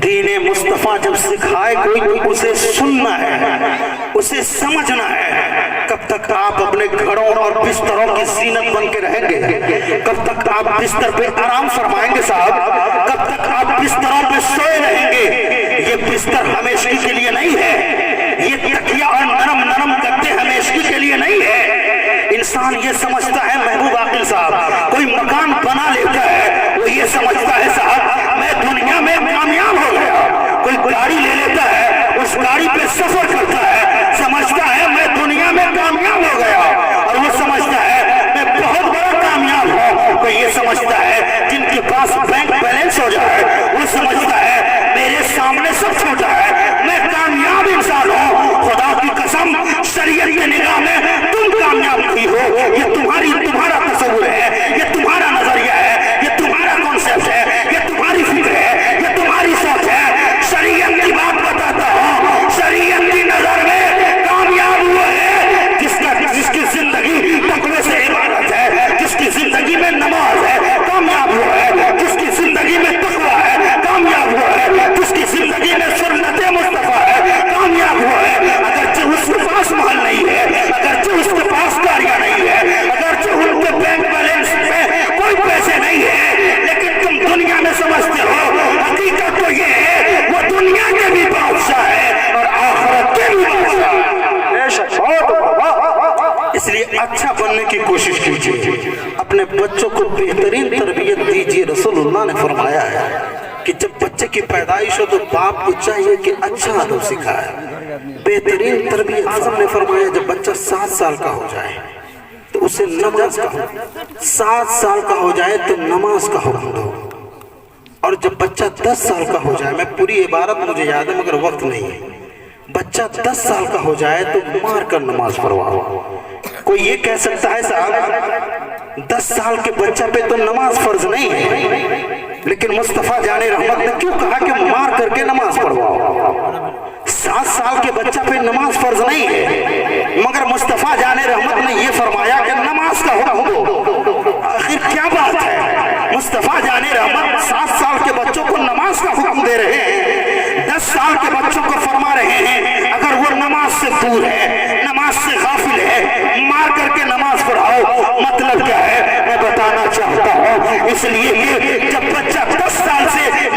دین مصطفیٰ جب سکھائے کوئی تو اسے سننا ہے، اسے سمجھنا ہے۔ کب تک آپ اپنے گھروں اور بستروں کی زینت بن کے رہیں گے؟ کب تک آپ بستر پہ آرام فرمائیں گے صاحب؟ کب تک آپ بستروں پہ سوئے رہیں گے؟ یہ بستر ہمیشگی کے لیے نہیں ہے، یہ تکیہ اور نرم نرم گدے ہمیشگی کے لیے نہیں ہے۔ انسان یہ سمجھتا ہے محبوب عاقل صاحب، کوئی مکان بنا لیتا ہے وہ یہ سمجھتا ہے صاحب میں دنیا میں کامیاب ہو گیا۔ کوئی گاڑی لے لیتا ہے، اس گاڑی پہ سفر کرتا ہے، سمجھتا ہے میں دنیا میں کامیاب ہو گیا، اور وہ سمجھتا ہے میں بہت بڑا کامیاب ہوں۔ کوئی یہ سمجھتا ہے جن کے پاس بینک بیلنس ہو جائے وہ سمجھتا ہے میرے سامنے سب چھوٹا ہے، میں کامیاب انسان ہوں۔ خدا کی قسم شریعت کی نگاہ میں تم کامیاب نہیں ہو، یہ تمہارا تصور ہے، یہ تمہارا نظریہ ہے، یہ تمہارا کانسیپٹ ہے، یہ تمہاری فکر ہے، یہ تمہاری سوچ ہے۔ شریعت کی بات بتاتا ہوں، شریعت کی نظر میں کامیاب ہوا ہے جس کی زندگی تقوی سے عبادت ہے، جس کی زندگی میں نماز ہے، کامیاب ہوا ہے۔ جس کی زندگی میں تقوی ہے، کامیاب ہوا ہے۔ جس کی زندگی میں سنت مصطفیٰ ہے، کامیاب ہوا ہے۔ اگرچہ اس کے پاس مال نہیں ہے، اگرچہ اس کے پاس گاڑیاں نہیں ہے، اگرچہ ان کے بینک بیلنس میں کوئی پیسے نہیں ہے، لیکن تم دنیا میں سمجھتے ہو حقیقت تو یہ ہے وہ دنیا کے بھی بادشاہ ہے اور آخرت کے بھی بادشاہ ہے۔ اس لیے اچھا بننے کی کوشش کیجیے، اپنے بچوں کو بہترین تربیت دیجیے۔ رسول اللہ نے فرمایا ہے کہ جب بچے کی پیدائش ہو تو باپ کو چاہیے کہ اچھا ادب سکھائے، بہترین تربیت۔ اعظم نے فرمایا جب بچہ 7 سال کا ہو جائے تو اسے نماز کا حکم، 7 سال کا ہو جائے تو نماز کا حکم دو، اور جب بچہ 10 سال کا ہو جائے، میں پوری عبارت مجھے یاد ہے مگر وقت نہیں ہے، بچہ 10 سال کا ہو جائے تو مار کر نماز پڑھواؤ۔ کوئی یہ کہہ سکتا ہے صاحب 10 سال کے بچہ پہ تو نماز فرض نہیں ہے، لیکن مصطفیٰ جان رحمت نے کیوں کہا کہ مار کر کے نماز پڑھواؤ؟ 7 سال کے بچہ پہ نماز فرض نہیں ہے، مگر مصطفیٰ جان رحمت نے یہ فرمایا کہ نماز کا حکم دو۔ آخر کیا بات ہے؟ مصطفیٰ جان رحمت 7 سال کے بچوں کو نماز کا حکم دے رہے ہیں، 10 سال کے بچوں کو فرما رہے ہیں اگر وہ نماز سے دور ہے، نماز سے غافل ہے، مار کر کے نماز پڑھاؤ۔ مطلب کیا ہے میں بتانا چاہتا ہوں، اس لیے کہ جب بچہ 10 سال سے